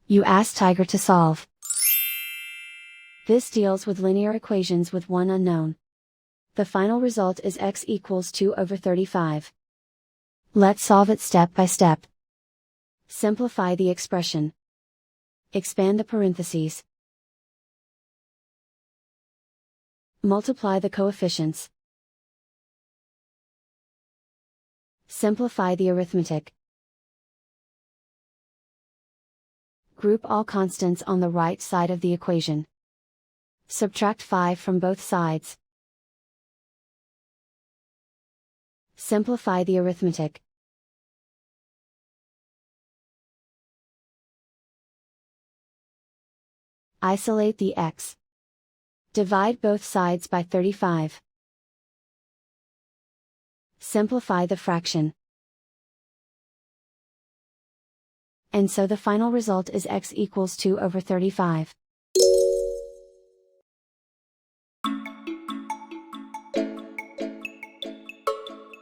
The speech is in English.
You ask Tiger to solve. This deals with linear equations with one unknown. The final result is x equals 2/35. Let's solve it step by step. Simplify the expression. Expand the parentheses. Multiply the coefficients. Simplify the arithmetic. Group all constants on the right side of the equation. Subtract 5 from both sides. Simplify the arithmetic. Isolate the x. Divide both sides by 35. Simplify the fraction. And so the final result is x equals 2/35.